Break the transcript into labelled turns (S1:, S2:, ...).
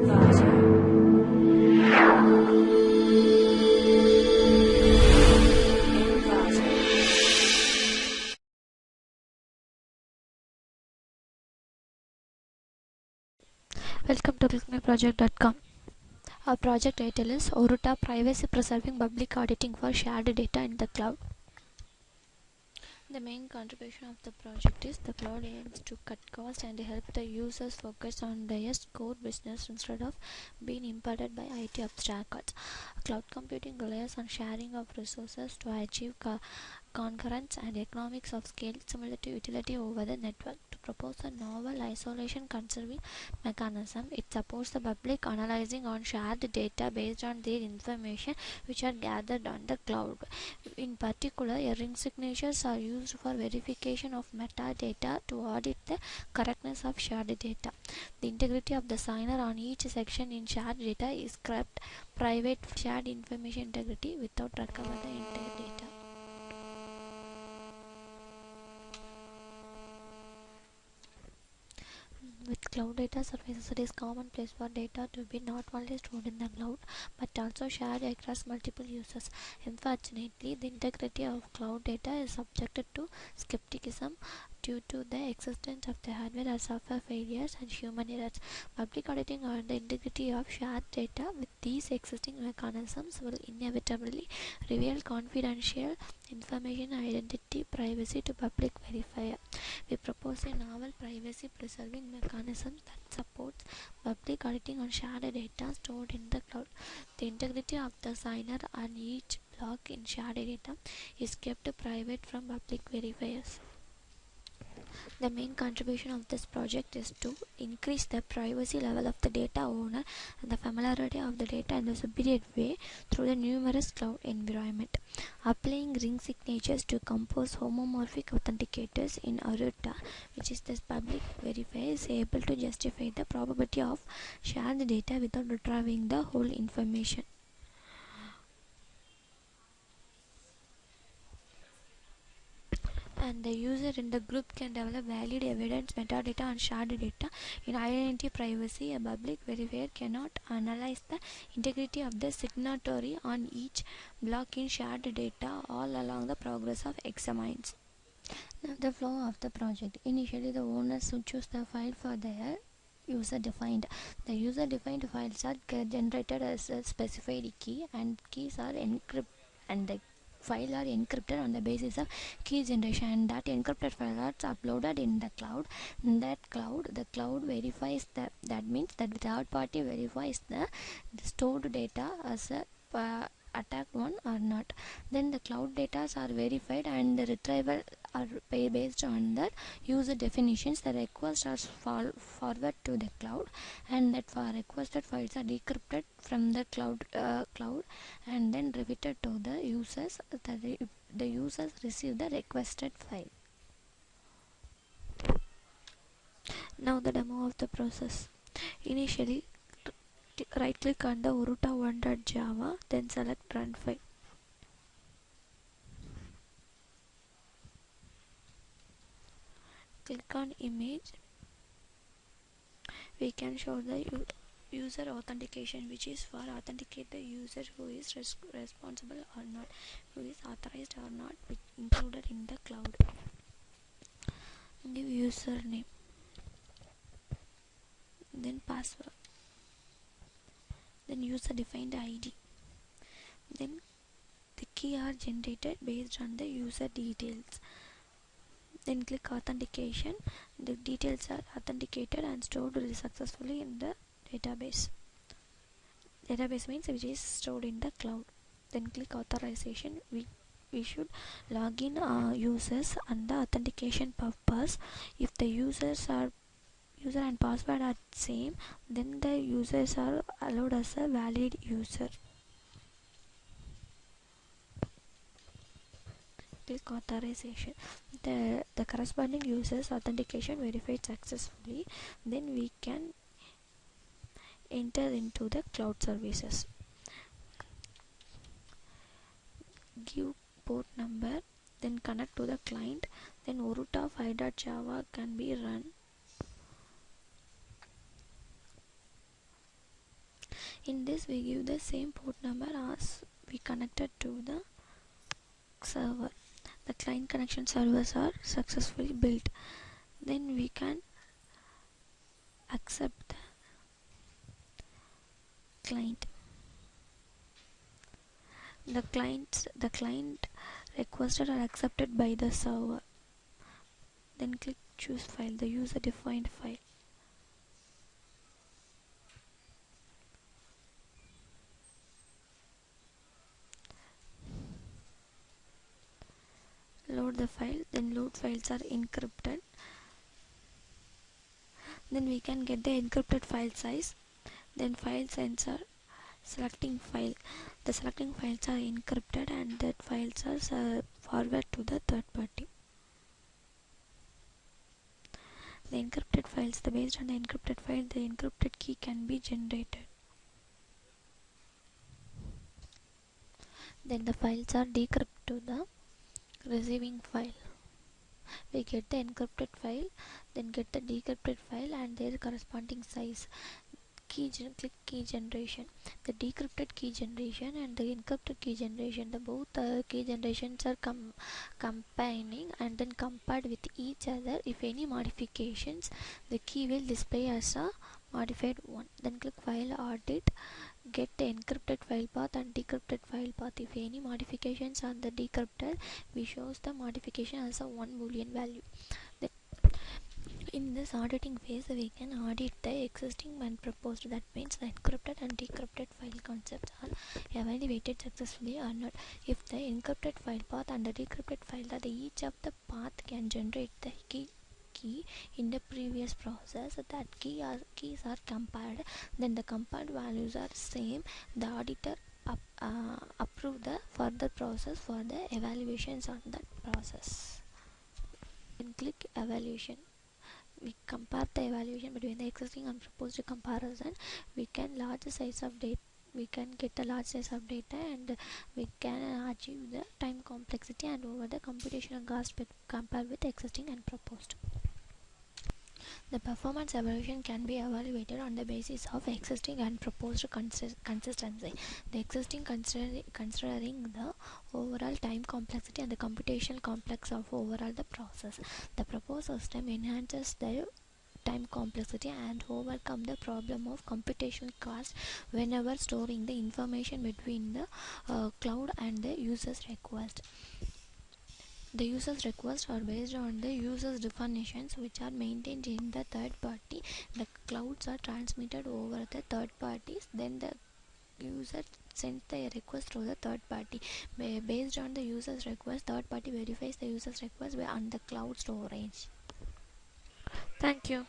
S1: Welcome to clickmyproject.com. Our project title is Oruta Privacy Preserving Public Auditing for Shared Data in the Cloud. The main contribution of the project is the cloud aims to cut costs and help the users focus on their core business instead of being impeded by IT obstacles. Cloud computing relies on sharing of resources to achieve concurrence and economics of scale similar to utility over the network. To propose a novel isolation conserving mechanism, it supports the public analyzing on shared data based on their information which are gathered on the cloud. In particular, ring signatures are used for verification of metadata to audit the correctness of shared data. The integrity of the signer on each section in shared data is kept private. Shared information integrity without recover the entire data. With cloud data services, it is commonplace for data to be not only stored in the cloud but also shared across multiple users. Unfortunately, the integrity of cloud data is subjected to skepticism due to the existence of the hardware or software failures and human errors. Public auditing on the integrity of shared data with these existing mechanisms will inevitably reveal confidential information identity privacy to public verifier. We propose a novel privacy preserving mechanism that supports public auditing on shared data stored in the cloud. The integrity of the signer on each block in shared data is kept private from public verifiers. The main contribution of this project is to increase the privacy level of the data owner and the familiarity of the data in a superior way through the numerous cloud environment. Applying ring signatures to compose homomorphic authenticators in Oruta, which is this public verifier, is able to justify the probability of shared data without retrieving the whole information. And the user in the group can develop valid evidence metadata on shared data. In identity privacy, a public verifier cannot analyze the integrity of the signatory on each block in shared data all along the progress of examines. Now the flow of the project. Initially, the owners would choose the file for their user-defined. The user-defined files are generated as a specified key, and keys are encrypted, and the file are encrypted on the basis of key generation, and that encrypted file are uploaded in the cloud. In that cloud, the cloud verifies that means that the third party verifies the stored data as a attacked one or not. Then the cloud data are verified and the retrieval are based on the user definitions. The requests are forwarded to the cloud, and that for requested files are decrypted from the cloud and then repeated to the users. The users receive the requested file. Now the demo of the process. Initially, right click on the Oruta 1.java, then select run file. Click on image. We can show the user authentication, which is for authenticate the user who is responsible or not, who is authorized or not, included in the cloud. Give username, then password, then user defined ID, then the key are generated based on the user details. Then click authentication. The details are authenticated and stored successfully in the database. Database means which is stored in the cloud. Then click authorization. We should log in users and the authentication purpose. If the user and password are same, then the users are allowed as a valid user. Click authorization. The corresponding user's authentication verified successfully, then we can enter into the cloud services. Give port number, then connect to the client, then Oruta 5.java can be run. In this we give the same port number as we connected to the server. The client connection servers are successfully built. Then we can accept the client. The client requested are accepted by the server. Then click choose file, the user defined file. Load the file, then load files are encrypted. Then we can get the encrypted file size. Then file sensor selecting file. The selecting files are encrypted and that files are forwarded to the third party. The encrypted files, based on the encrypted file, the encrypted key can be generated. Then the files are decrypted to the receiving file. We get the encrypted file, then get the decrypted file and their corresponding size. Click key generation. The decrypted key generation and the encrypted key generation, the both key generations are combining and then compared with each other. If any modifications, the key will display as a modified one. Then click file audit, get the encrypted file path and decrypted file path. If any modifications on the decrypted, we shows the modification as a 1 boolean value. Then in this auditing phase, we can audit the existing and proposed. That means the encrypted and decrypted file concepts are evaluated successfully or not. If the encrypted file path and the decrypted file, that each of the path can generate the key in the previous process, that keys are compared, then the compared values are same, the auditor approve the further process for the evaluations on that process. Then click evaluation. We compare the evaluation between the existing and proposed comparison. We can large size of data, we can get a large size of data and we can achieve the time complexity and over the computational cost compared with existing and proposed. The performance evaluation can be evaluated on the basis of existing and proposed consistency. The existing considering the overall time complexity and the computational complex of overall the process. The proposed system enhances the time complexity and overcome the problem of computational cost whenever storing the information between the cloud and the user's request. The user's requests are based on the user's definitions which are maintained in the third party. The clouds are transmitted over the third parties. Then the user sends the request to the third party. Based on the user's request, third party verifies the user's request on the cloud storage. Thank you.